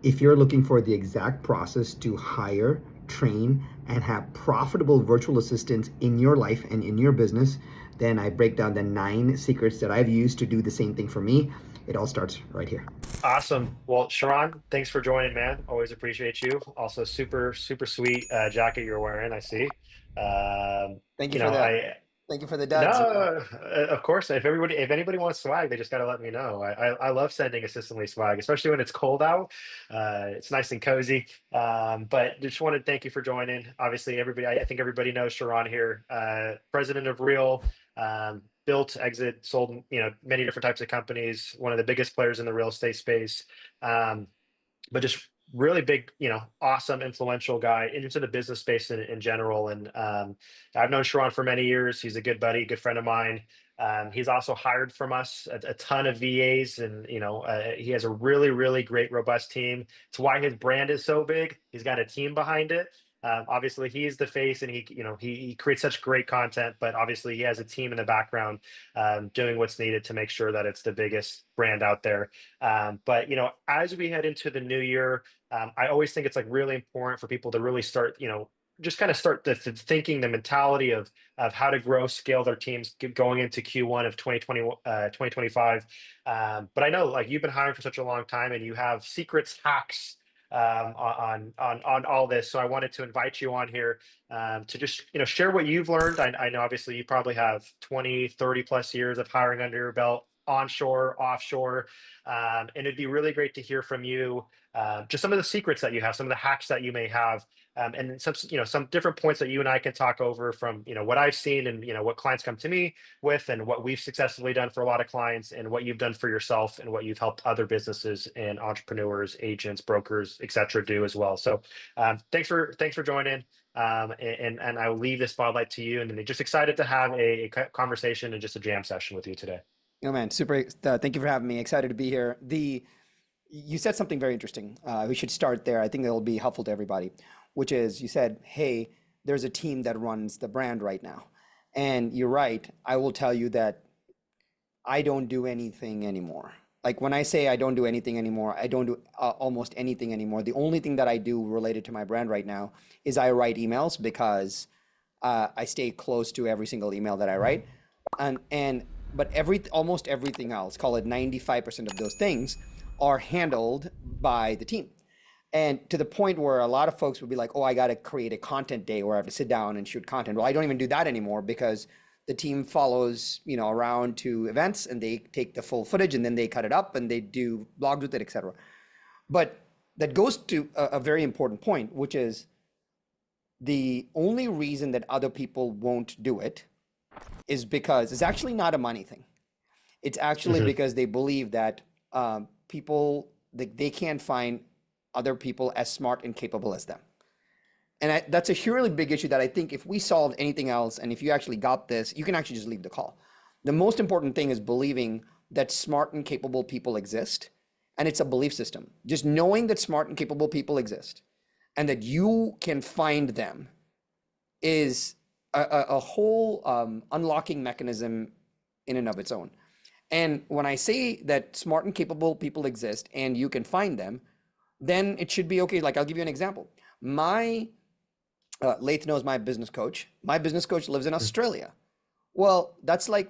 If you're looking for the exact process to hire, train, and have profitable virtual assistants in your life and in your business, then I break down the 9 secrets that I've used to do the same thing for me. It all starts right here. Awesome. Well, Sharran, thanks for joining, man. Always appreciate you. Also, super, super sweet jacket you're wearing, I see. Um, Thank you you for know, the I thank you for the no, duds. Yeah. of course. If anybody wants swag, they just got to let me know. I love sending assistantly swag, especially when it's cold out. It's nice and cozy. But just wanted to thank you for joining. Obviously, everybody, I think everybody knows Sharon here, president of Real. Built, exit, sold, many different types of companies. One of the biggest players in the real estate space. Um, but just really big, awesome, influential guy into the business space in general. And I've known Sharon for many years. He's a good buddy, good friend of mine. He's also hired from us a ton of VAs, and he has a really, really great, robust team. It's why his brand is so big. He's got a team behind it. Obviously, he's the face, and he creates such great content. But obviously, he has a team in the background doing what's needed to make sure that it's the biggest brand out there. But as we head into the new year, I always think it's like really important for people to really start, just kind of start the thinking, the mentality of how to grow, scale their teams going into Q1 of 2025. But I know like you've been hiring for such a long time, and you have secrets, hacks on all this. So I wanted to invite you on here to just share what you've learned. I know obviously you probably have 20, 30 plus years of hiring under your belt, onshore, offshore. And it'd be really great to hear from you, just some of the secrets that you have, some of the hacks that you may have, and then some different points that you and I can talk over from what I've seen, and what clients come to me with, and what we've successfully done for a lot of clients, and what you've done for yourself, and what you've helped other businesses and entrepreneurs, agents, brokers, etc. do as well. So thanks for joining. And I will leave the spotlight to you, and then just excited to have a conversation and just a jam session with you today. Oh man, super. Thank you for having me. Excited to be here. You said something very interesting. We should start there. I think it'll be helpful to everybody, which is you said, hey, there's a team that runs the brand right now. And you're right. I will tell you that I don't do anything anymore. Like when I say I don't do anything anymore, I don't do almost anything anymore. The only thing that I do related to my brand right now is I write emails because I stay close to every single email that I write. And but almost everything else, call it 95% of those things, are handled by the team. And to the point where a lot of folks would be like, oh, I got to create a content day where I have to sit down and shoot content. Well, I don't even do that anymore because the team follows, around to events and they take the full footage and then they cut it up and they do blogs with it, etc. But that goes to a very important point, which is the only reason that other people won't do it is because it's actually not a money thing. It's actually Mhm. because they believe that people they can't find other people as smart and capable as them. And that's a really big issue that I think if we solved anything else, and if you actually got this, you can actually just leave the call. The most important thing is believing that smart and capable people exist, and it's a belief system. Just knowing that smart and capable people exist, and that you can find them is a whole unlocking mechanism in and of its own. And when I say that smart and capable people exist and you can find them, then it should be okay. Like I'll give you an example. My Laith knows my business coach. My business coach lives in Australia. Well, that's like,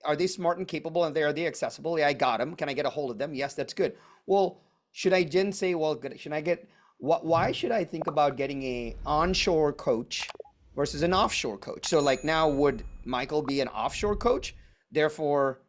are they smart and capable and are they accessible? Yeah, I got them. Can I get a hold of them? Yes, that's good. Well, should I then say, well, should I get what? Why should I think about getting a onshore coach versus an offshore coach? So like now, would Michael be an offshore coach? Therefore,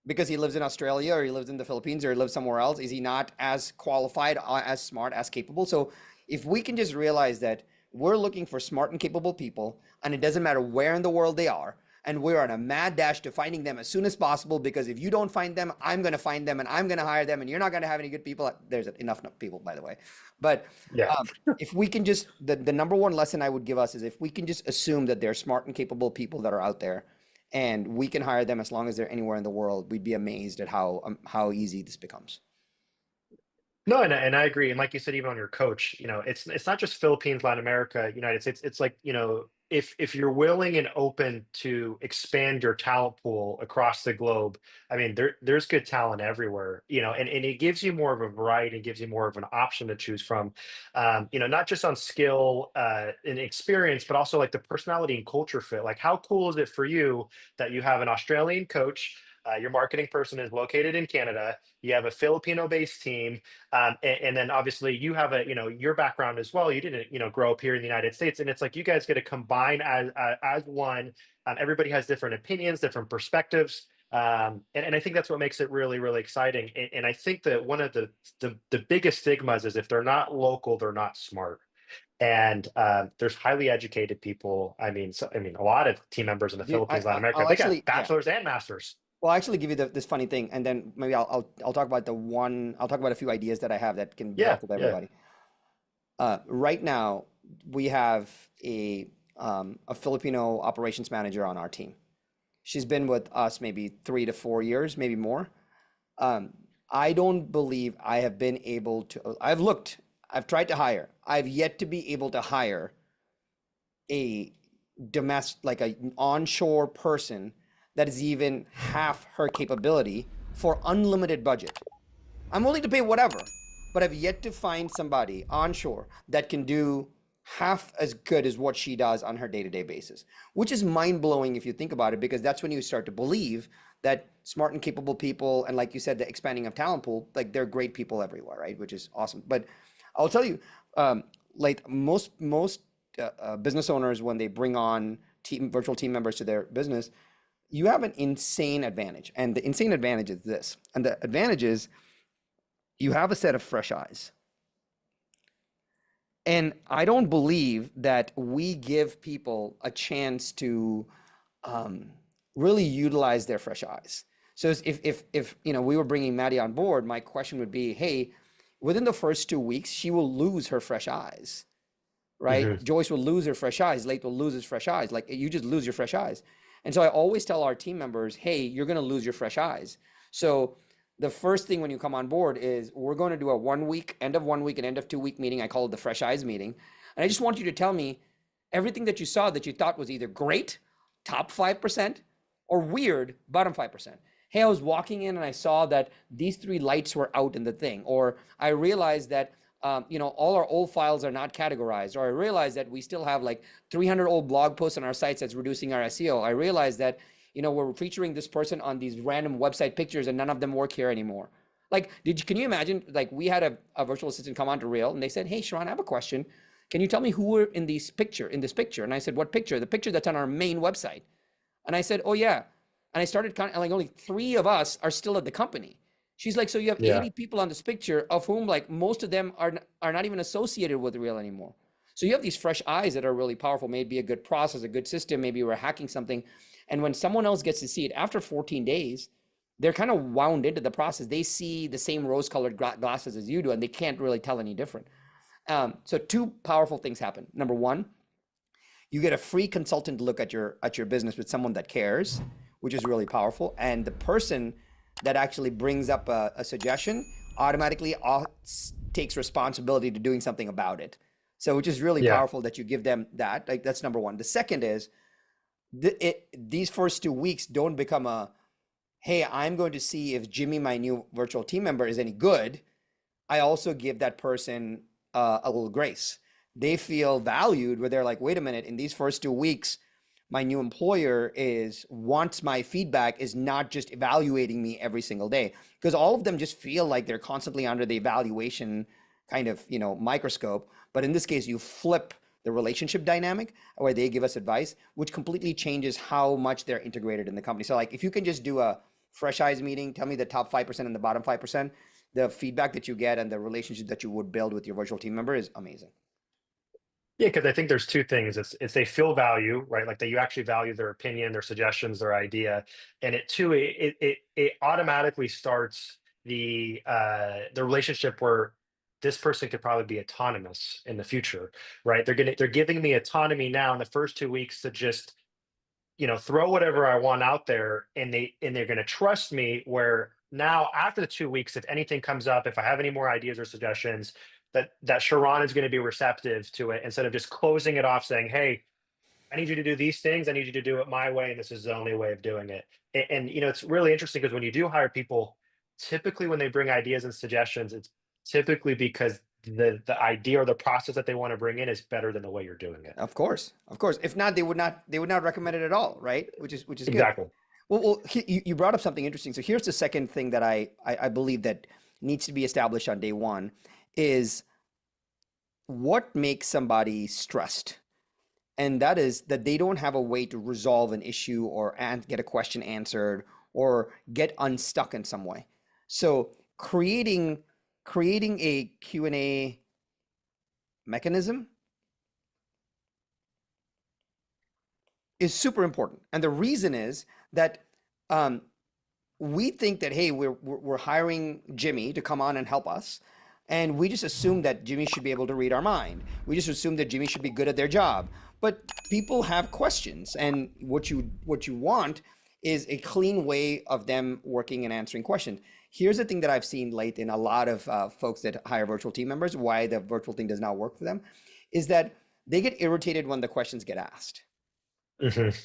because he lives in Australia or he lives in the Philippines or he lives somewhere else, is he not as qualified, as smart, as capable? So if we can just realize that we're looking for smart and capable people, and it doesn't matter where in the world they are, and we're on a mad dash to finding them as soon as possible, because if you don't find them, I'm going to find them and I'm going to hire them, and you're not going to have any good people. There's enough people, by the way. But Yeah. if we can just, the number one lesson I would give us is if we can just assume that they're smart and capable people that are out there, and we can hire them as long as they're anywhere in the world, we'd be amazed at how easy this becomes. No, and I agree. And like you said, even on your coach, it's not just Philippines, Latin America, United States. It's like, if you're willing and open to expand your talent pool across the globe, I mean, there's good talent everywhere, and it gives you more of a variety, it gives you more of an option to choose from, not just on skill and experience, but also like the personality and culture fit. Like, how cool is it for you that you have an Australian coach? Your marketing person is located in Canada. You have a Filipino-based team, and then obviously you have your background as well. You didn't grow up here in the United States, and it's like you guys get to combine as one. Everybody has different opinions, different perspectives, and I think that's what makes it really, really exciting. And I think that one of the biggest stigmas is if they're not local, they're not smart. And there's highly educated people. I mean, a lot of team members in the Dude, Philippines, Latin America, I'll they got actually, yeah. bachelors and masters. Well, I'll actually give you this funny thing, and then maybe I'll talk about I'll talk about a few ideas that I have that can be Yeah, helpful to yeah. everybody. Right now, we have a Filipino operations manager on our team. She's been with us maybe 3 to 4 years, maybe more. I don't believe I have been able to. I've tried to hire. I've yet to be able to hire a like an onshore person that is even half her capability for unlimited budget. I'm willing to pay whatever, but I've yet to find somebody onshore that can do half as good as what she does on her day-to-day basis, which is mind-blowing if you think about it, because that's when you start to believe that smart and capable people, and like you said, the expanding of talent pool, like they're great people everywhere, right? Which is awesome. But I'll tell you, like most business owners, when they bring on virtual team members to their business, you have an insane advantage. And the insane advantage is this. And the advantage is you have a set of fresh eyes. And I don't believe that we give people a chance to really utilize their fresh eyes. So if we were bringing Maddie on board, my question would be, hey, within the first 2 weeks, she will lose her fresh eyes, right? Mhm. Joyce will lose her fresh eyes. Laith will lose his fresh eyes. Like, you just lose your fresh eyes. And so I always tell our team members, hey, you're going to lose your fresh eyes. So the first thing when you come on board is we're going to do a 1 week, end of 1 week and end of 2 week meeting. I call it the fresh eyes meeting. And I just want you to tell me everything that you saw that you thought was either great, top 5%, or weird, bottom 5%. Hey, I was walking in and I saw that these 3 lights were out in the thing. Or I realized that all our old files are not categorized. Or I realized that we still have like 300 old blog posts on our sites that's reducing our SEO. I realized that, we're featuring this person on these random website pictures and none of them work here anymore. Like, can you imagine, like, we had a virtual assistant come onto Reel and they said, hey, Sharran, I have a question. Can you tell me who were in this picture? And I said, what picture? The picture that's on our main website. And I said, oh yeah. And I started like only 3 of us are still at the company. She's like, so you have Yeah. 80 people on this picture, of whom like most of them are not even associated with Reel anymore. So you have these fresh eyes that are really powerful. Maybe a good process, a good system. Maybe we're hacking something. And when someone else gets to see it after 14 days, they're kind of wound into the process. They see the same rose-colored glasses as you do, and they can't really tell any different. So 2 powerful things happen. Number 1, you get a free consultant look at your business with someone that cares, which is really powerful. And the person that actually brings up a suggestion automatically takes responsibility to doing something about it. So which is really Yeah. powerful that you give them that. Like, that's number 1. The second is these first 2 weeks don't become hey, I'm going to see if Jimmy, my new virtual team member, is any good. I also give that person a little grace. They feel valued, where they're like, wait a minute, in these first 2 weeks, my new employer wants my feedback, is not just evaluating me every single day. Because all of them just feel like they're constantly under the evaluation kind of, microscope. But in this case, you flip the relationship dynamic where they give us advice, which completely changes how much they're integrated in the company. So like, if you can just do a fresh eyes meeting, tell me the top 5% and the bottom 5%, the feedback that you get and the relationship that you would build with your virtual team member is amazing. Yeah, because I think there's 2 things. It's they feel value, right? Like that you actually value their opinion, their suggestions, their idea, and it automatically starts the relationship where this person could probably be autonomous in the future, right? They're giving me autonomy now in the first 2 weeks to just throw whatever I want out there, and they're going to trust me. Where now after the 2 weeks, if anything comes up, if I have any more ideas or suggestions, that Sharran is going to be receptive to it instead of just closing it off, saying, "Hey, I need you to do these things. I need you to do it my way, and this is the only way of doing it. And it's really interesting because when you do hire people, typically when they bring ideas and suggestions, it's typically because the idea or the process that they want to bring in is better than the way you're doing it. Of course, of course. If not, they would not recommend it at all, right? Which is good. Exactly. Well, you brought up something interesting. So here's the second thing that I believe that needs to be established on day one is what makes somebody stressed. And that is that they don't have a way to resolve an issue or get a question answered or get unstuck in some way. So creating a Q&A mechanism is super important. And the reason is that we think that, hey, we're hiring Jimmy to come on and help us. And we just assume that Jimmy should be able to read our mind. We just assume that Jimmy should be good at their job. But people have questions, and what you want is a clean way of them working and answering questions. Here's the thing that I've seen late in a lot of folks that hire virtual team members, why the virtual thing does not work for them, is that they get irritated when the questions get asked,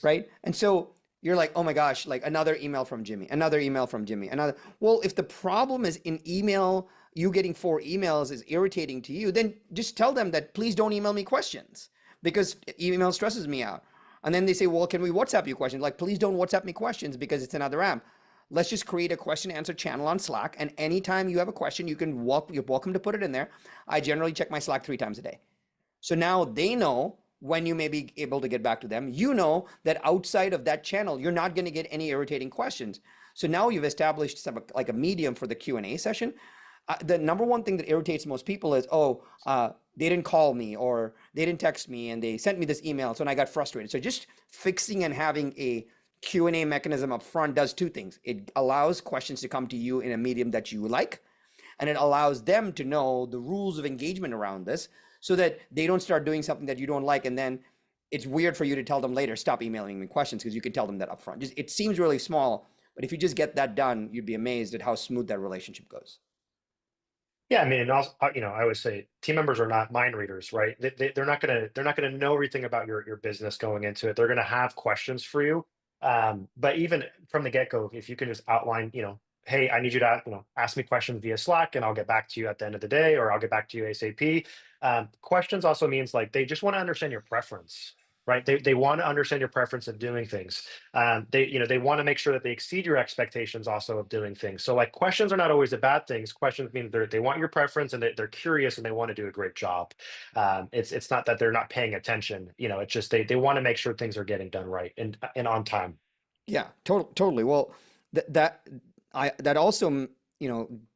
right? And so you're like, oh my gosh, like another email from Jimmy, another email from Jimmy, another. Well, if the problem is in email, you getting 4 emails is irritating to you, then just tell them that please don't email me questions because email stresses me out. And then they say, well, can we WhatsApp you questions? Like, please don't WhatsApp me questions because it's another app. Let's just create a question answer channel on Slack. And anytime you have a question, you're welcome to put it in there. I generally check my Slack 3 times a day. So now they know when you may be able to get back to them. You know that outside of that channel, you're not going to get any irritating questions. So now you've established like a medium for the Q&A session. The number one thing that irritates most people is, they didn't call me or they didn't text me and they sent me this email. So I got frustrated. So just fixing and having a Q&A mechanism up front does 2 things. It allows questions to come to you in a medium that you like, and it allows them to know the rules of engagement around this so that they don't start doing something that you don't like. And then it's weird for you to tell them later, stop emailing me questions, because you can tell them that up front. It seems really small, but if you just get that done, you'd be amazed at how smooth that relationship goes. Yeah, I mean, and also, I always say team members are not mind readers, right? They're not gonna know everything about your business going into it. They're gonna have questions for you. But even from the get go, if you can just outline, hey, I need you to, ask me questions via Slack, and I'll get back to you at the end of the day, or I'll get back to you ASAP. Questions also means like they just want to understand your preference, right? They want to understand your preference of doing things. They want to make sure that they exceed your expectations also of doing things. So like questions are not always a bad thing. Questions mean they want your preference and they're curious and they want to do a great job. It's not that they're not paying attention. It's just they want to make sure things are getting done right and on time. Yeah, totally. Well, that also,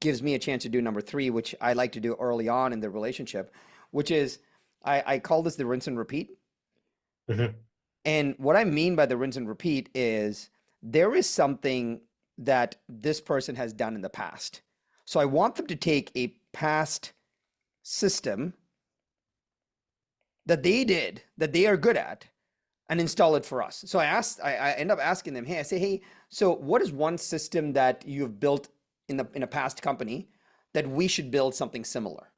gives me a chance to do number 3, which I like to do early on in the relationship, which is I call this the rinse and repeat. And what I mean by the rinse and repeat is there is something that this person has done in the past. So I want them to take a past system that they did, that they are good at, and install it for us. So I end up asking them, hey, so what is one system that you've built in a past company that we should build something similar?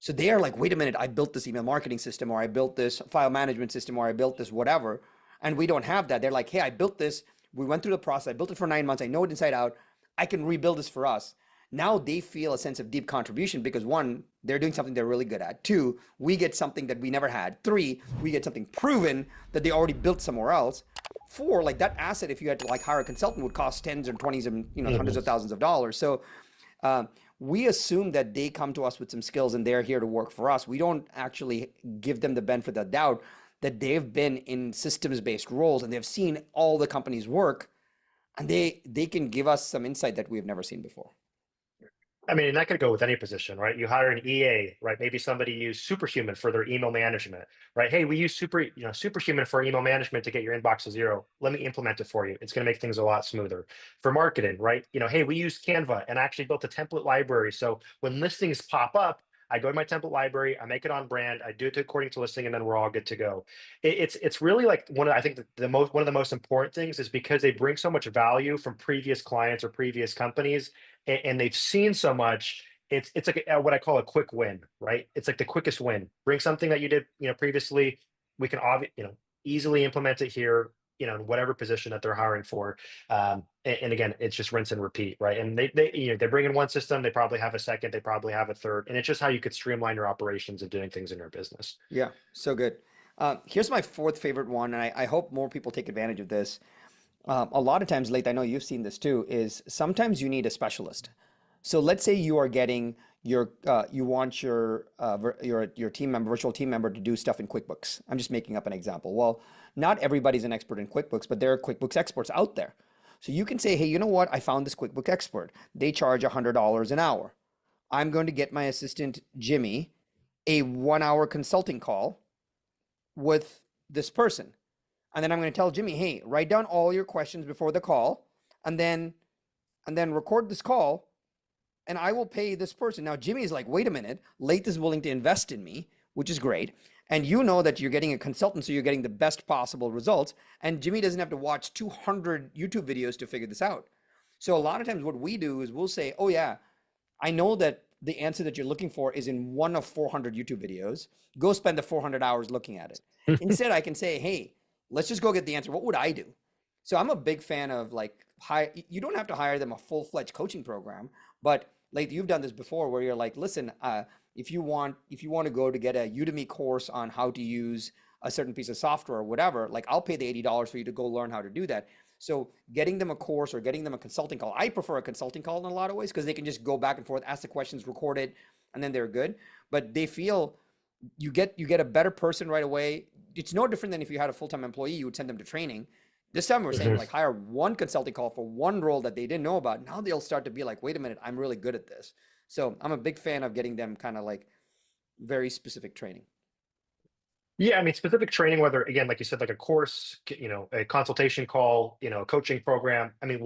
So they are like, wait a minute, I built this email marketing system, or I built this file management system, or I built this whatever, and we don't have that. They're like, hey, I built this. We went through the process. I built it for 9 months. I know it inside out. I can rebuild this for us. Now they feel a sense of deep contribution because 1, they're doing something they're really good at. 2, we get something that we never had. 3, we get something proven that they already built somewhere else. 4, like that asset, if you had to like hire a consultant, would cost tens and twenties and hundreds of thousands of dollars. So we assume that they come to us with some skills and they're here to work for us. We don't actually give them the benefit of the doubt that they've been in systems-based roles and they've seen all the companies work, and they can give us some insight that we've never seen before. I mean, and that could go with any position, right? You hire an EA, right? Maybe somebody used Superhuman for their email management, right? Hey, we use Superhuman for email management to get your inbox to 0. Let me implement it for you. It's going to make things a lot smoother. For marketing, right? Hey, we use Canva and I actually built a template library. So when listings pop up, I go to my template library, I make it on brand, I do it according to listing, and then we're all good to go. It's really like one of the most important things is because they bring so much value from previous clients or previous companies, and they've seen so much. It's like what I call a quick win, right? It's like the quickest win. Bring something that you did previously. We can easily implement it here, in whatever position that they're hiring for. And again, it's just rinse and repeat, right? And they bring in one system, they probably have a second, they probably have a third, and it's just how you could streamline your operations and doing things in your business. Yeah, so good. Here's my fourth favorite one, and I hope more people take advantage of this. A lot of times, Laith, I know you've seen this too, is sometimes you need a specialist. So let's say you are getting you want your team member, virtual team member, to do stuff in QuickBooks. I'm just making up an example. Well, not everybody's an expert in QuickBooks, but there are QuickBooks experts out there. So you can say, hey, you know what? I found this QuickBooks expert. They charge $100 an hour. I'm going to get my assistant Jimmy a 1 hour consulting call with this person. And then I'm going to tell Jimmy, hey, write down all your questions before the call and then record this call, and I will pay this person. Now, Jimmy is like, wait a minute, Laith is willing to invest in me, which is great. And you know that you're getting a consultant, so you're getting the best possible results. And Jimmy doesn't have to watch 200 YouTube videos to figure this out. So a lot of times what we do is we'll say, oh yeah, I know that the answer that you're looking for is in one of 400 YouTube videos. Go spend the 400 hours looking at it. Instead, I can say, hey, let's just go get the answer. What would I do? So I'm a big fan of you don't have to hire them a full-fledged coaching program, but like you've done this before where you're like, listen, if you want to go to get a Udemy course on how to use a certain piece of software or whatever, like I'll pay the $80 for you to go learn how to do that. So getting them a course or getting them a consulting call, I prefer a consulting call in a lot of ways because they can just go back and forth, ask the questions, record it, and then they're good. But they feel you get a better person right away. It's no different than if you had a full-time employee, you would send them to training. This time we're saying like hire one consulting call for one role that they didn't know about. Now they'll start to be like, wait a minute, I'm really good at this. So I'm a big fan of getting them kind of like very specific training. Yeah, I mean, specific training, whether again, like you said, like a course, a consultation call, a coaching program. I mean,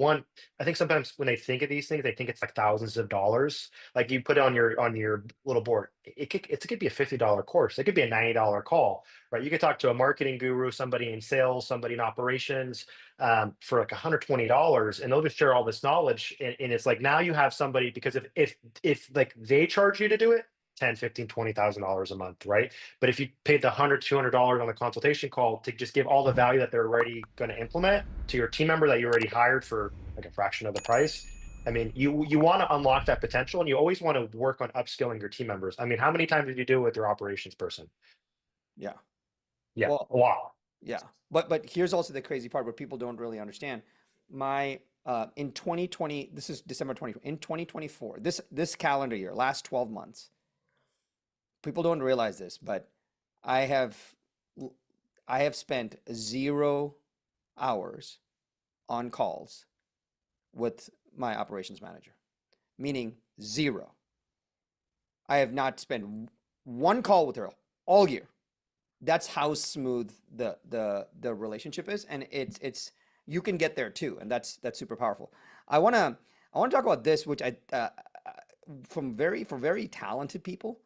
I think sometimes when they think of these things, they think it's like thousands of dollars. Like you put it on your little board. It could be a $50 course. It could be a $90 call, right? You could talk to a marketing guru, somebody in sales, somebody in operations, for like $120, and they'll just share all this knowledge. And it's like now you have somebody, because if like they charge you to do it, 10, 15, $20,000 a month, right? But if you paid the $100, $200 on the consultation call to just give all the value that they're already going to implement to your team member that you already hired for like a fraction of the price, I mean, you want to unlock that potential, and you always want to work on upskilling your team members. I mean, how many times did you do it with your operations person? Yeah. Yeah, Well, a lot. yeah. But here's also the crazy part where people don't really understand. In 2020, this is December 2020, in 2024, this calendar year, last 12 months, people don't realize this, but I have spent 0 hours on calls with my operations manager, meaning 0. I have not spent one call with her all year. That's how smooth the relationship is, and it's you can get there too, and that's super powerful. I wanna talk about this, which for very talented people.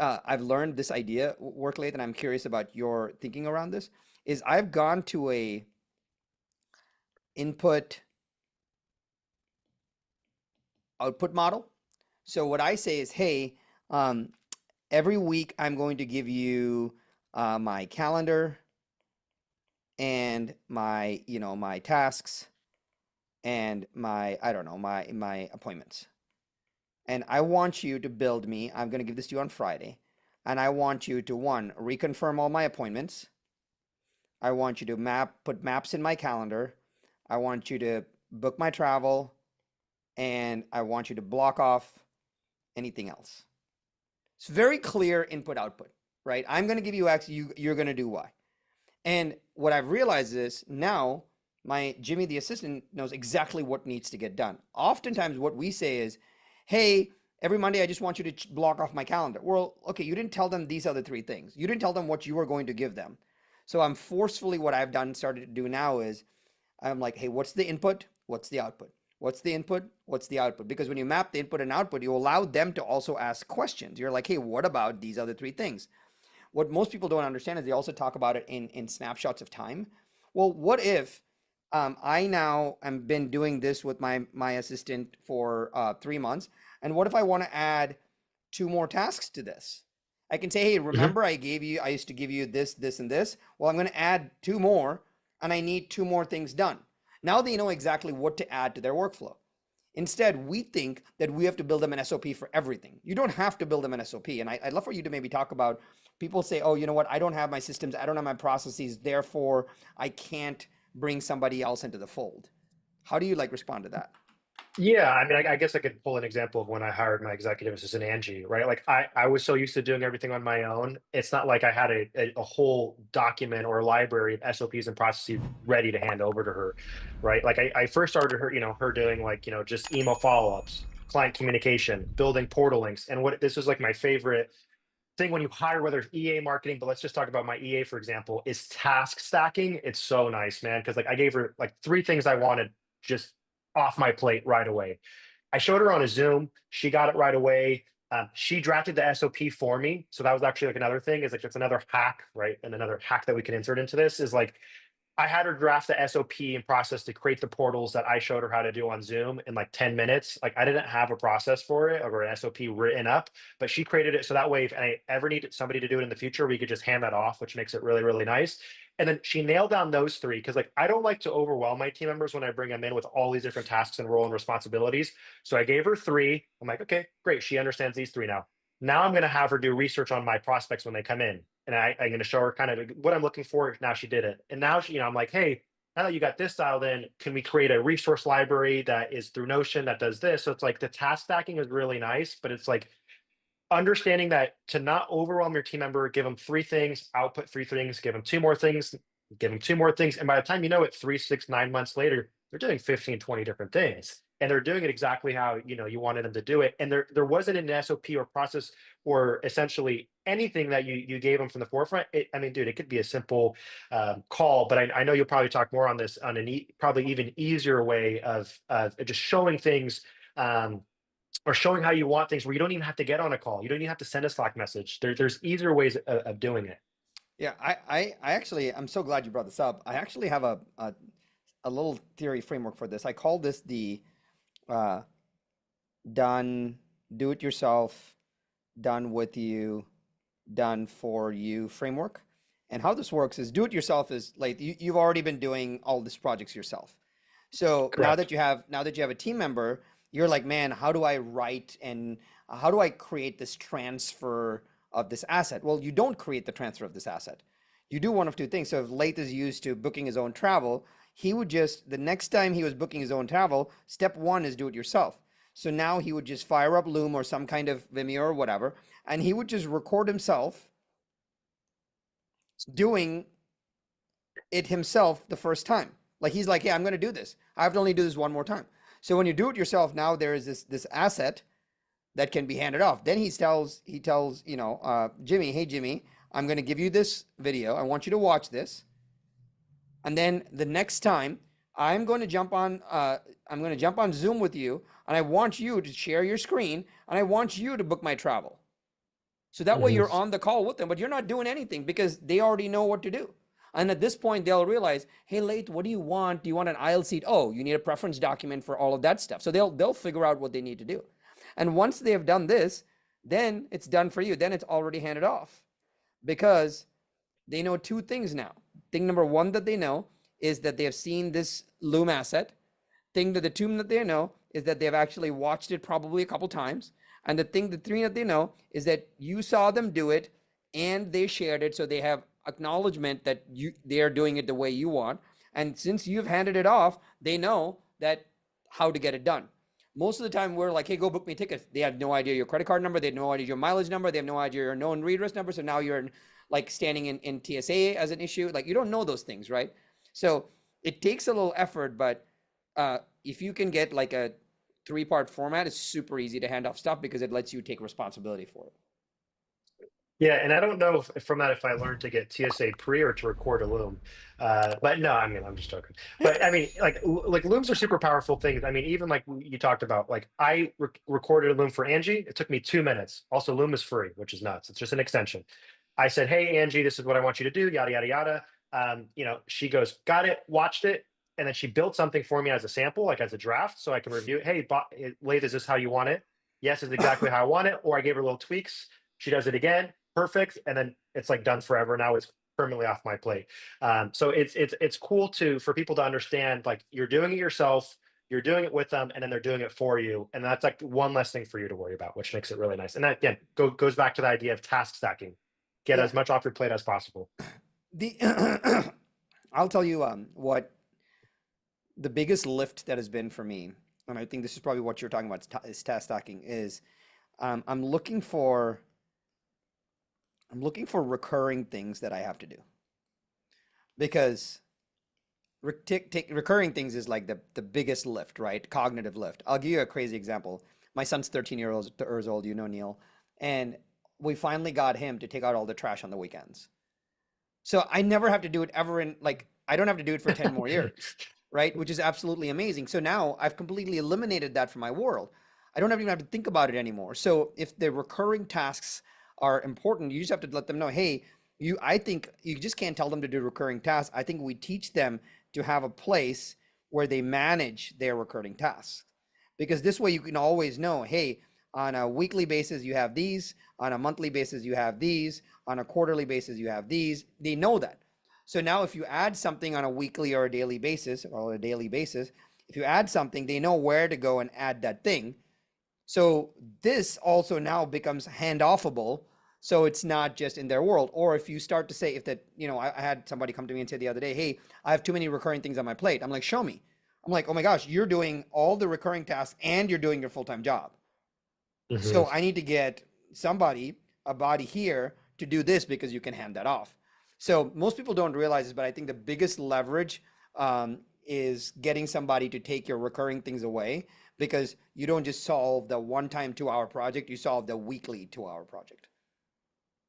I've learned this idea work late, and I'm curious about your thinking around this. Is I've gone to a input output model. So what I say is, hey, every week I'm going to give you my calendar and my tasks and my appointments. And I want you to build me. I'm going to give this to you on Friday. And I want you to, one, reconfirm all my appointments. I want you to put maps in my calendar. I want you to book my travel. And I want you to block off anything else. It's very clear input output, right? I'm going to give you X, you're going to do Y. And what I've realized is now my Jimmy, the assistant, knows exactly what needs to get done. Oftentimes what we say is, hey, every Monday, I just want you to block off my calendar. Well, okay, you didn't tell them these other 3 things. You didn't tell them what you were going to give them. So I'm forcefully, what I've started to do now is I'm like, hey, what's the input? What's the output? What's the input? What's the output? Because when you map the input and output, you allow them to also ask questions. You're like, hey, what about these other 3 things? What most people don't understand is they also talk about it in snapshots of time. Well, what if I now am been doing this with my assistant for 3 months, and what if I want to add 2 more tasks to this? I can say, hey, remember I used to give you this, this, and this. Well, I'm going to add 2 more, and I need 2 more things done. Now they know exactly what to add to their workflow. Instead, we think that we have to build them an SOP for everything. You don't have to build them an SOP. And I'd love for you to maybe talk about, people say, oh, you know what? I don't have my systems. I don't have my processes. Therefore, I can't bring somebody else into the fold. How do you like respond to that? Yeah, I mean, I guess I could pull an example of when I hired my executive assistant, Angie, right? Like I was so used to doing everything on my own. It's not like I had a whole document or a library of SOPs and processes ready to hand over to her, right? Like I first started her, her doing like, just email follow-ups, client communication, building portal links. And what this was like my favorite thing when you hire, whether it's EA marketing, but let's just talk about my EA, for example, is task stacking. It's so nice, man. Cause like I gave her like 3 things I wanted just off my plate right away. I showed her on a Zoom. She got it right away. She drafted the SOP for me. So that was actually like another thing, is like just another hack, right? And another hack that we can insert into this is like, I had her draft the SOP and process to create the portals that I showed her how to do on Zoom in like 10 minutes. Like I didn't have a process for it or an SOP written up, but she created it. So that way, if I ever need somebody to do it in the future, we could just hand that off, which makes it really, really nice. And then she nailed down those 3 because like I don't like to overwhelm my team members when I bring them in with all these different tasks and role and responsibilities. So I gave her 3. I'm like, okay, great. She understands these 3 now. Now I'm going to have her do research on my prospects when they come in. And I'm going to show her kind of what I'm looking for. Now she did it. And now she, I'm like, hey, now that you got this dialed in, can we create a resource library that is through Notion that does this? So it's like the task stacking is really nice, but it's like understanding that to not overwhelm your team member, give them 3 things, output 3 things, give them 2 more things, give them 2 more things. And by the time you know it, 3, 6, 9 months later, they're doing 15, 20 different things. And they're doing it exactly how you wanted them to do it. And there wasn't an SOP or process or essentially anything that you gave them from the forefront. I mean, dude, it could be a simple call, but I know you'll probably talk more on this on probably even easier way of just showing things or showing how you want things where you don't even have to get on a call. You don't even have to send a Slack message. There's easier ways of doing it. Yeah, I actually, I'm so glad you brought this up. I actually have a little theory framework for this. I call this the uh, done, do it yourself, done with you, done for you framework. And how this works is, do it yourself is like you've already been doing all these projects yourself. So now Correct. that you have a team member, you're like, man, how do I write and how do I create this transfer of this asset? Well, you don't create the transfer of this asset. You do one of 2 things. So if Laith is used to booking his own travel, he would just, the next time he was booking his own travel, step 1 is do it yourself. So now he would just fire up Loom or some kind of Vimeo or whatever, and he would just record himself doing it himself the first time. Like he's like, yeah, I'm going to do this. I have to only do this 1 more time. So when you do it yourself, now there is this asset that can be handed off. Then he tells Jimmy, hey Jimmy, I'm going to give you this video. I want you to watch this. And then the next time I'm going to jump on Zoom with you, and I want you to share your screen, and I want you to book my travel. So that way Mhm. you're on the call with them, but you're not doing anything because they already know what to do. And at this point, they'll realize, hey, Laith, what do you want? Do you want an aisle seat? Oh, you need a preference document for all of that stuff. So they'll figure out what they need to do. And once they have done this, then it's done for you. Then it's already handed off because they know 2 things now. Thing number 1 that they know is that they have seen this Loom asset. Thing that the 2 that they know is that they've actually watched it probably a couple times. And the 3 that they know is that you saw them do it and they shared it. So they have acknowledgement that they are doing it the way you want. And since you've handed it off, they know that how to get it done. Most of the time we're like, hey, go book me tickets. They have no idea your credit card number. They have no idea your mileage number. They have no idea your known redress number. So now you're like standing in TSA as an issue. Like you don't know those things, right? So it takes a little effort, but if you can get like a 3-part format, it's super easy to hand off stuff because it lets you take responsibility for it. Yeah, and I don't know from that if I learned to get TSA pre or to record a loom, but no, I mean I'm just joking. But I mean, like looms are super powerful things. I mean, even like you talked about, like I recorded a loom for Angie. It took me 2 minutes. Also, loom is free, which is nuts. It's just an extension. I said, hey Angie, this is what I want you to do. Yada yada yada. She goes, got it, watched it, and then she built something for me as a sample, like as a draft, so I can review it. Hey, Laith, is this how you want it? Yes, is exactly how I want it. Or I gave her little tweaks. She does it again. perfect, and then it's like done forever. Now it's permanently off my plate. So it's cool to for people to understand like you're doing it yourself, you're doing it with them, and then they're doing it for you, and that's like one less thing for you to worry about, which makes it really nice. And that again goes back to the idea of task stacking. Get Yeah. as much off your plate as possible. The I'll tell you what the biggest lift that has been for me, and I think this is probably what you're talking about, is task stacking, is I'm looking for recurring things that I have to do, because recurring things is like the biggest lift, right? Cognitive lift. I'll give you a crazy example. My son's 13 years old, you know, Neil, and we finally got him to take out all the trash on the weekends. So I never have to do it ever in, like, I don't have to do it for 10 more years, right? Which is absolutely amazing. So now I've completely eliminated that from my world. I don't even have to think about it anymore. So if the recurring tasks are important, you just have to let them know, hey, I think you just can't tell them to do recurring tasks. I think we teach them to have a place where they manage their recurring tasks. Because this way you can always know, hey, on a weekly basis, you have these, on a monthly basis, you have these, on a quarterly basis, you have these. They know that. So now if you add something on a weekly or a daily basis, or a daily basis, if you add something, they know where to go and add that thing. So this also now becomes handoffable. So it's not just in their world. Or if you start to say, if that, you know, I had somebody come to me and say the other day, hey, I have too many recurring things on my plate. I'm like, show me. I'm like, oh my gosh, you're doing all the recurring tasks and you're doing your full-time job. Mhm. So I need to get somebody, a body here to do this, because you can hand that off. So most people don't realize this, but I think the biggest leverage is getting somebody to take your recurring things away, because you don't just solve the one-time 2-hour project, you solve the weekly 2-hour project.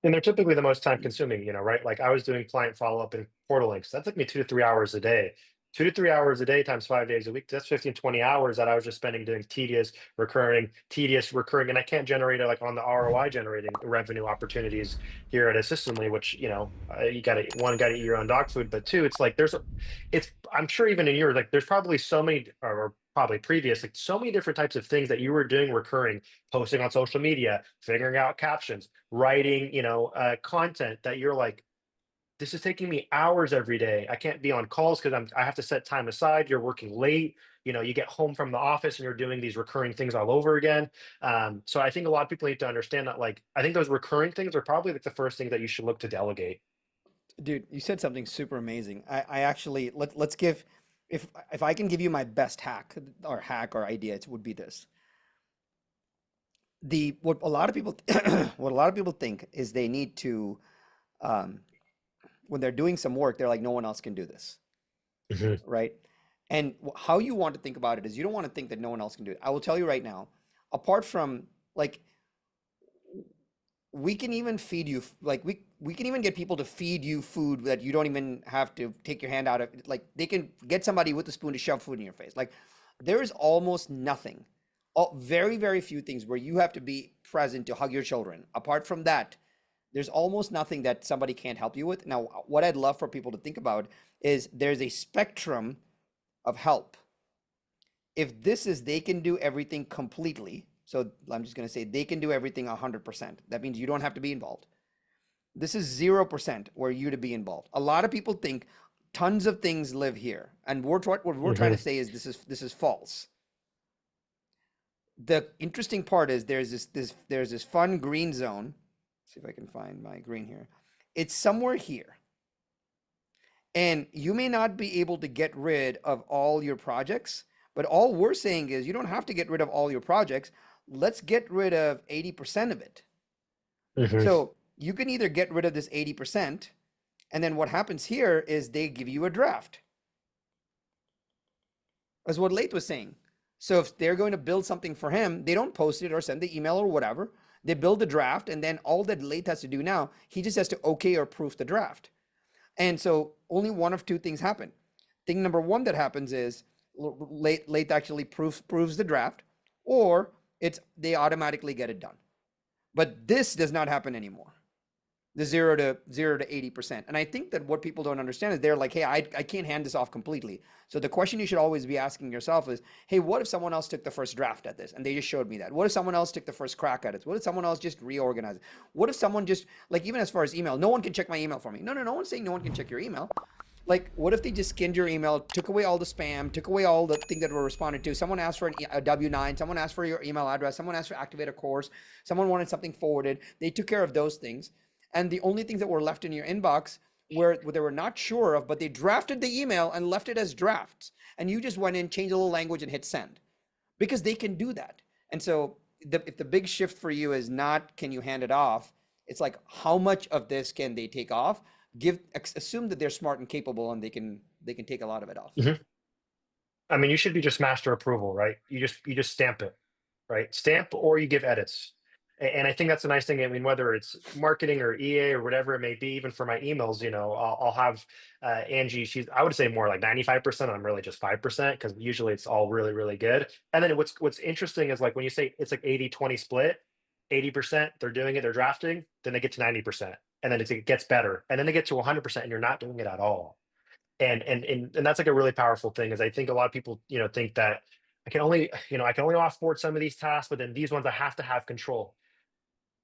And they're typically the most time consuming, right? Like I was doing client follow up in portal links. That took me 2 to 3 hours a day. 2 to 3 hours a day times 5 days a week. That's 15, 20 hours that I was just spending doing tedious, recurring. And I can't generate it like on the ROI generating revenue opportunities here at Assistantly, which, you got to eat your own dog food. But two, it's like I'm sure even in yours, like there's probably so many, or probably previous, like so many different types of things that you were doing recurring, posting on social media, figuring out captions, writing, content that you're like, this is taking me hours every day. I can't be on calls because I have to set time aside. You're working late. You get home from the office and you're doing these recurring things all over again. So I think a lot of people need to understand that. Like, I think those recurring things are probably like the first thing that you should look to delegate. Dude, you said something super amazing. I actually, let's give, if I can give you my best hack or idea, it would be this. What a lot of people what a lot of people think is they need to, um, when they're doing some work, they're like, no one else can do this, Mhm. right? And how you want to think about it is, you don't want to think that no one else can do it. I will tell you right now, apart from, like, we can even feed you, like, we can even get people to feed you food that you don't even have to take your hand out of. Like, they can get somebody with a spoon to shove food in your face. Like, there is almost nothing, very, very few things where you have to be present to hug your children. Apart from that, there's almost nothing that somebody can't help you with. Now, what I'd love for people to think about is, there's a spectrum of help. If this is, they can do everything completely, so I'm just going to say they can do everything 100%. That means you don't have to be involved. This is 0% where you to be involved. A lot of people think tons of things live here, and what we're trying to Mhm. say is, this is false. The interesting part is, there's this fun green zone. Let's see if I can find my green here. It's somewhere here. And you may not be able to get rid of all your projects, but all we're saying is, you don't have to get rid of all your projects. Let's get rid of 80% of it. Mhm. So you can either get rid of this 80%, and then what happens here is they give you a draft. That's what Laith was saying. So if they're going to build something for him, they don't post it or send the email or whatever. They build the draft, and then all that Laith has to do now, he just has to okay or proof the draft. And so only one of two things happen. Thing number one that happens is, Laith actually proves the draft, or they automatically get it done. But this does not happen anymore. the 0 to 80%. And I think that what people don't understand is they're like, hey, I can't hand this off completely. So the question you should always be asking yourself is, hey, what if someone else took the first draft at this and they just showed me that? What if someone else took the first crack at it? What if someone else just reorganized it? What if someone just, like, even as far as email, no one can check my email for me. No one's saying no one can check your email. Like, what if they just skinned your email, took away all the spam, took away all the things that were responded to? Someone asked for a W-9, someone asked for your email address, someone asked for activate a course, someone wanted something forwarded. They took care of those things. And the only things that were left in your inbox were they were not sure of, but they drafted the email and left it as drafts. And you just went in, changed a little language and hit send because they can do that. And so if the big shift for you is not, can you hand it off? It's like, how much of this can they take off? Assume that they're smart and capable and they can take a lot of it off. Mhm. I mean, you should be just master approval, right? You just stamp it, right? Stamp or you give edits. And I think that's a nice thing. I mean, whether it's marketing or EA or whatever it may be, even for my emails, I'll have Angie. I would say more like 95%. I'm really just 5% because usually it's all really, really good. And then what's interesting is like when you say it's like 80-20 split, 80% they're doing it, they're drafting, then they get to 90%, and then it gets better, and then they get to 100%, and you're not doing it at all. And that's like a really powerful thing is I think a lot of people think that I can only offboard some of these tasks, but then these ones I have to have control.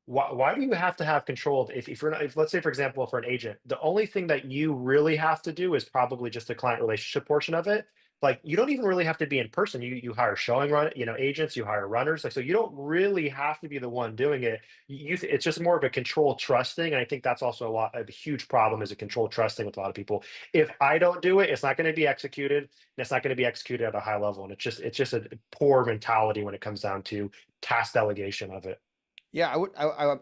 Why do you have to have control if you're not, if let's say for example for an agent, the only thing that you really have to do is probably just the client relationship portion of it. Like you don't even really have to be in person. You hire showing run agents, you hire runners, like so you don't really have to be the one doing it. It's just more of a control trust thing, and I think that's also a huge problem is a control trust thing with a lot of people. If I don't do it, it's not going to be executed, and it's not going to be executed at a high level, and it's just a poor mentality when it comes down to task delegation of it. Yeah,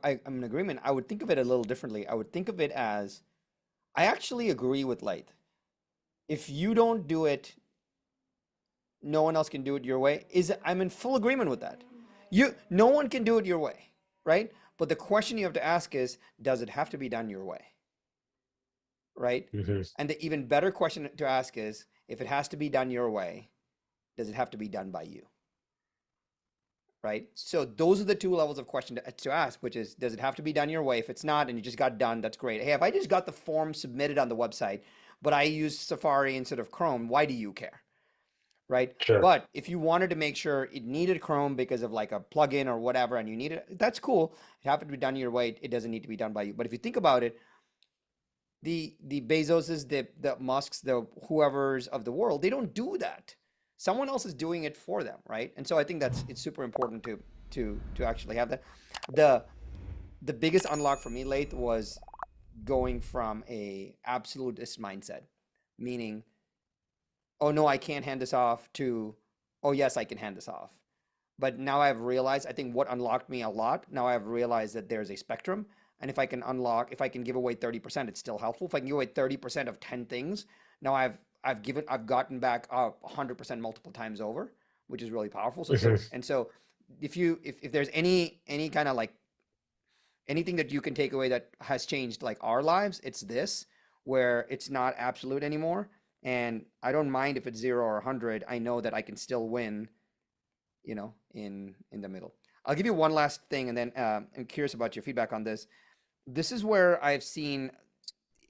I'm in agreement. I would think of it a little differently. I would think of it as, I actually agree with Laith. If you don't do it, no one else can do it your way. I'm in full agreement with that. No one can do it your way, right? But the question you have to ask is, does it have to be done your way? Right? Mhm. And the even better question to ask is, if it has to be done your way, does it have to be done by you? Right? So those are the two levels of question to ask, which is, does it have to be done your way? If it's not, and you just got done, that's great. Hey, if I just got the form submitted on the website, but I use Safari instead of Chrome, why do you care? Right? Sure. But if you wanted to make sure it needed Chrome because of like a plugin or whatever, and you need it, that's cool. It happened to be done your way. It doesn't need to be done by you. But if you think about it, the Bezoses, the Musks, the whoever's of the world, they don't do that. Someone else is doing it for them, right? And so I think it's super important to actually have that. The biggest unlock for me, Laith, was going from a absolutist mindset, meaning, oh no, I can't hand this off, to, oh yes, I can hand this off. But now I've realized, I think what unlocked me a lot, now I've realized that there's a spectrum. And if I can give away 30%, it's still helpful. If I can give away 30% of 10 things, now I've gotten back 100% multiple times over, which is really powerful. So if there's any kind of like anything that you can take away that has changed like our lives, it's this, where it's not absolute anymore. And I don't mind if it's 0 or 100. I know that I can still win, in the middle. I'll give you one last thing, and then I'm curious about your feedback on this. This is where I've seen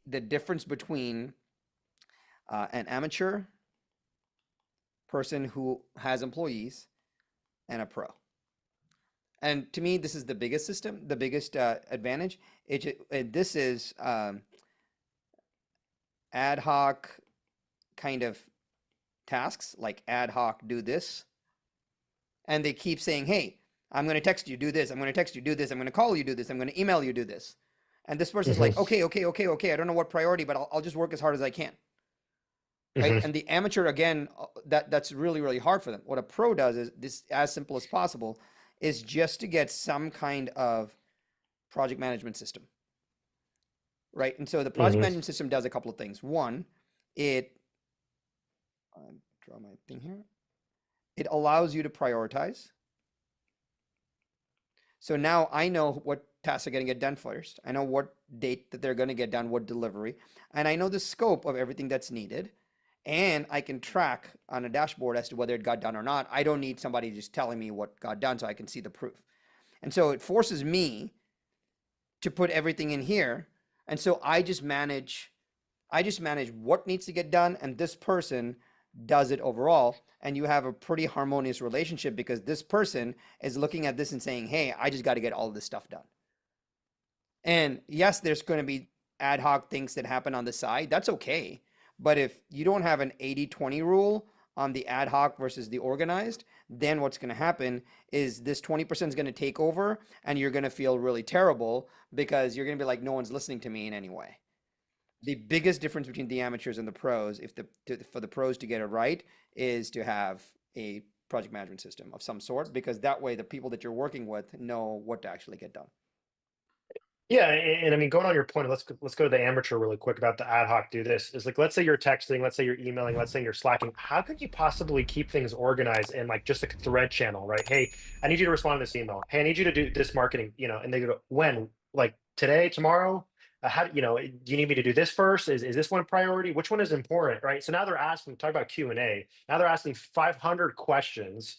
the difference between an amateur person who has employees and a pro. And to me, this is the biggest advantage. This is ad hoc kind of tasks, like ad hoc do this. And they keep saying, hey, I'm going to text you, do this. I'm going to text you, do this. I'm going to call you, do this. I'm going to email you, do this. And this person's like, okay. I don't know what priority, but I'll just work as hard as I can. Right? And the amateur, again, that's really, really hard for them. What a pro does is this, as simple as possible, is just to get some kind of project management system. Right? And so the project management system does a couple of things. One, draw my thing here. It allows you to prioritize. So now I know what tasks are going to get done first. I know what date that they're going to get done, what delivery, and I know the scope of everything that's needed. And I can track on a dashboard as to whether it got done or not. I don't need somebody just telling me what got done so I can see the proof. And so it forces me to put everything in here And so I just manage what needs to get done, and this person does it overall. And you have a pretty harmonious relationship because this person is looking at this and saying, hey, I just got to get all this stuff done. And yes, there's going to be ad hoc things that happen on the side. That's okay. But if you don't have an 80-20 rule on the ad hoc versus the organized, then what's going to happen is this 20% is going to take over and you're going to feel really terrible because you're going to be like, no one's listening to me in any way. The biggest difference between the amateurs and the pros, for the pros to get it right, is to have a project management system of some sort, because that way the people that you're working with know what to actually get done. Yeah, and I mean, going on your point, let's go to the amateur really quick about the ad hoc do this. Is like, let's say you're texting, let's say you're emailing, let's say you're slacking. How could you possibly keep things organized in like just a thread channel, right? Hey, I need you to respond to this email. Hey, I need you to do this marketing, and they go, when? Like today, tomorrow? Do you need me to do this first? Is this one priority? Which one is important, right? So now they're asking, talk about Q&A. Now they're asking 500 questions,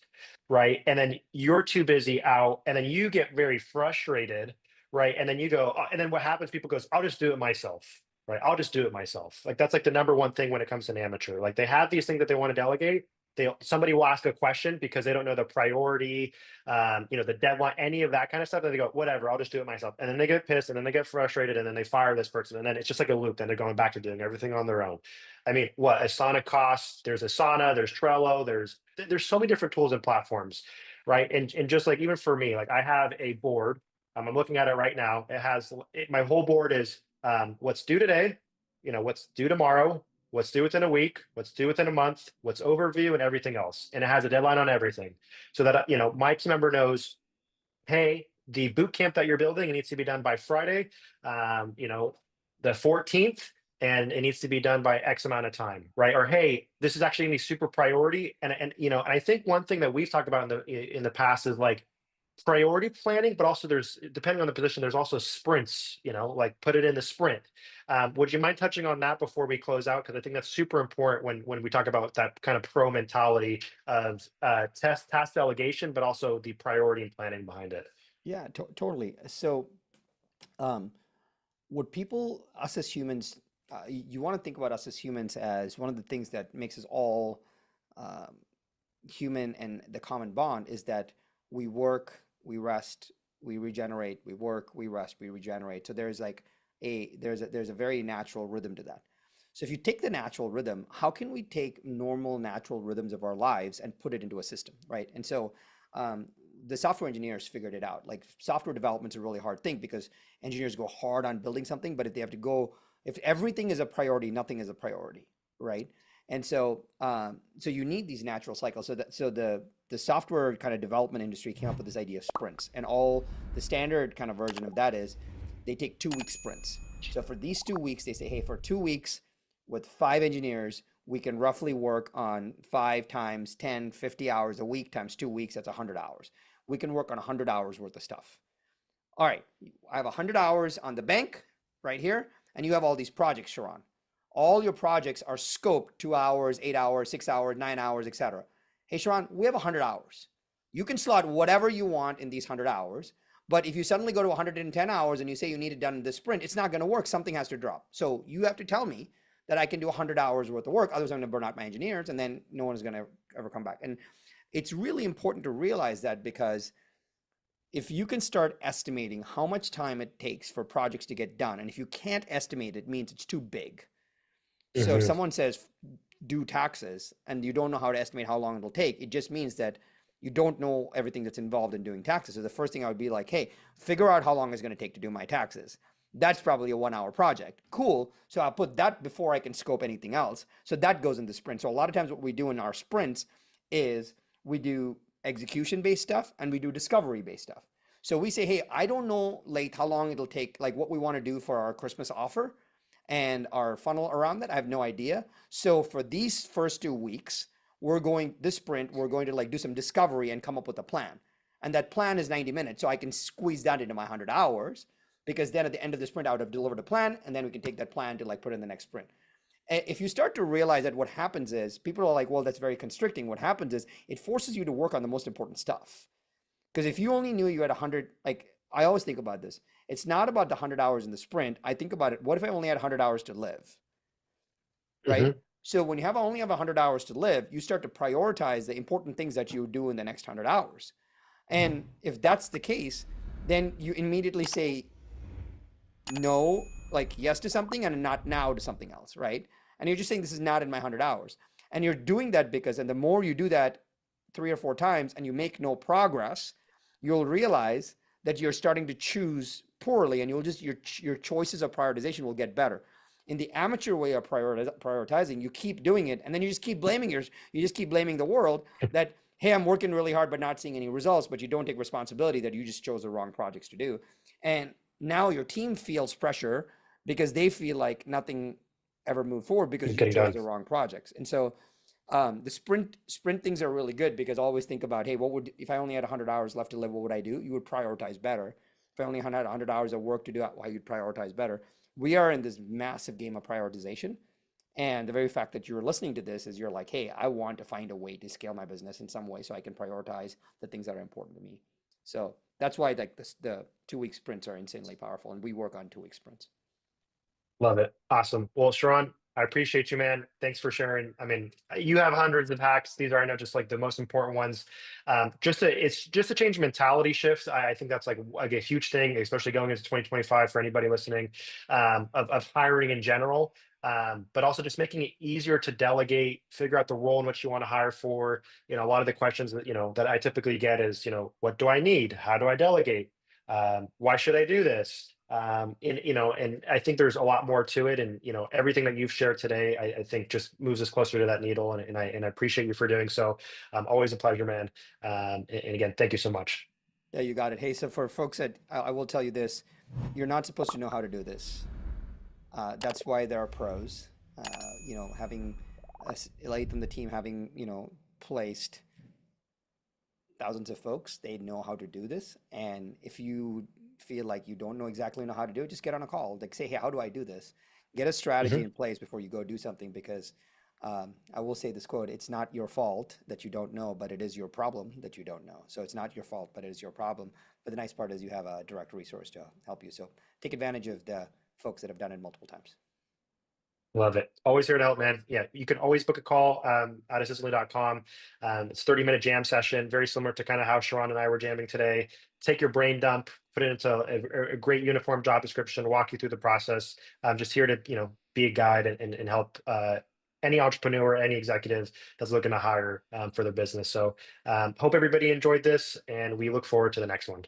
right? And then you're too busy out, and then you get very frustrated, right? And then you go, and then what happens? People goes, I'll just do it myself, right? I'll just do it myself. Like that's like the number one thing when it comes to an amateur. Like they have these things that they want to delegate. Somebody will ask a question because they don't know the priority, the deadline, any of that kind of stuff. And they go, whatever, I'll just do it myself. And then they get pissed, and then they get frustrated, and then they fire this person, and then it's just like a loop. Then they're going back to doing everything on their own. I mean, what Asana costs? There's Asana, there's Trello, there's so many different tools and platforms, right? And just like even for me, like I have a board. I'm looking at it right now. My whole board is what's due today, what's due tomorrow, what's due within a week, what's due within a month, what's overview, and everything else. And it has a deadline on everything, so that my team member knows, hey, the boot camp that you're building, it needs to be done by Friday, the 14th, and it needs to be done by X amount of time, right? Or hey, this is actually gonna be super priority, and I think one thing that we've talked about in the past is like priority planning, but also there's, depending on the position, there's also sprints, like put it in the sprint. Would you mind touching on that before we close out? Because I think that's super important when we talk about that kind of pro mentality of task delegation, but also the priority and planning behind it. Yeah, totally. So, what people, us as humans, you want to think about us as humans as one of the things that makes us all human, and the common bond is that we work, we rest, we regenerate, we work, we rest, we regenerate. So there's like there's a very natural rhythm to that. So if you take the natural rhythm, how can we take normal natural rhythms of our lives and put it into a system, right? And so the software engineers figured it out. Like software development's a really hard thing because engineers go hard on building something, but if everything is a priority, nothing is a priority, right? And so you need these natural cycles. So the software kind of development industry came up with this idea of sprints, and all the standard kind of version of that is they take 2-week sprints. So for these 2 weeks, they say, hey, for 2 weeks with 5 engineers, we can roughly work on 5 times 10, 50 hours a week times 2 weeks. That's 100 hours. We can work on 100 hours worth of stuff. All right, I have 100 hours on the bank right here, and you have all these projects, Sharran. All your projects are scoped 2 hours, 8 hours, 6 hours, 9 hours, etc. Hey, Sharran, we have 100 hours. You can slot whatever you want in these 100 hours, but if you suddenly go to 110 hours and you say you need it done in this sprint, it's not going to work. Something has to drop. So you have to tell me that I can do 100 hours worth of work. Otherwise, I'm going to burn out my engineers, and then no one is going to ever come back. And it's really important to realize that, because if you can start estimating how much time it takes for projects to get done, and if you can't estimate it, means it's too big. So if someone says do taxes and you don't know how to estimate how long it'll take, it just means that you don't know everything that's involved in doing taxes. So the first thing I would be like, hey, figure out how long it's going to take to do my taxes. That's probably a 1-hour project. Cool. So I'll put that before I can scope anything else. So that goes in the sprint. So a lot of times what we do in our sprints is we do execution-based stuff and we do discovery-based stuff. So we say, hey, I don't know, Laith, how long it'll take, like what we want to do for our Christmas offer and our funnel around that. I have no idea. So for these first 2 weeks, this sprint, we're going to like do some discovery and come up with a plan. And that plan is 90 minutes. So I can squeeze that into my 100 hours, because then at the end of the sprint, I would have delivered a plan, and then we can take that plan to like put in the next sprint. If you start to realize that, what happens is people are like, well, that's very constricting. What happens is it forces you to work on the most important stuff. Because if you only knew you had 100, like I always think about this. It's not about the 100 hours in the sprint. I think about it. What if I only had 100 hours to live? Right? Hmm. So when you only have 100 hours to live, you start to prioritize the important things that you do in the next 100 hours. And if that's the case, then you immediately say no, like yes to something and not now to something else, right? And you're just saying this is not in my 100 hours. And you're doing that because, and the more you do that 3 or 4 times and you make no progress, you'll realize that you're starting to choose poorly, and your choices of prioritization will get better. In the amateur way of prioritizing, you keep doing it, and then you just keep blaming the world that, hey, I'm working really hard but not seeing any results, but you don't take responsibility that you just chose the wrong projects to do. And now your team feels pressure because they feel like nothing ever moved forward because you Getting chose done. the wrong projects. And so the sprint things are really good because always think about, hey, what would, if I only had 100 hours left to live, what would I do? You would prioritize better. If I only had 100 hours of work to do, why you'd prioritize better. We are in this massive game of prioritization. And the very fact that you're listening to this is you're like, hey, I want to find a way to scale my business in some way so I can prioritize the things that are important to me. So that's why like the 2-week sprints are insanely powerful, and we work on 2-week sprints. Love it. Awesome. Well, Sharran, I appreciate you, man. Thanks for sharing. I mean, you have hundreds of hacks. These are, I know, just like the most important ones. It's just a change mentality shift. I think that's like a huge thing, especially going into 2025 for anybody listening, of hiring in general. But also just making it easier to delegate, figure out the role in which you want to hire for. A lot of the questions that I typically get is, what do I need? How do I delegate? Why should I do this? And I think there's a lot more to it. And, everything that you've shared today, I think just moves us closer to that needle. And I appreciate you for doing so. Always a pleasure, man. And again, thank you so much. Yeah, you got it. Hey, so for folks that I will tell you this, you're not supposed to know how to do this. That's why there are pros. Having Laith and the team having, placed thousands of folks, they know how to do this. And if you feel like you don't exactly know how to do it, just get on a call. Like say, hey, how do I do this? Get a strategy Mhm. in place before you go do something, because I will say this quote, it's not your fault that you don't know, but it is your problem that you don't know. So it's not your fault, but it is your problem. But the nice part is you have a direct resource to help you. So take advantage of the folks that have done it multiple times. Love it. Always here to help, man. Yeah, you can always book a call at assistantly.com. It's 30-minute jam session, very similar to kind of how Sharran and I were jamming today. Take your brain dump, put it into a great uniform job description, walk you through the process. I'm just here to, be a guide and help any entrepreneur, any executive that's looking to hire for their business. So hope everybody enjoyed this, and we look forward to the next one.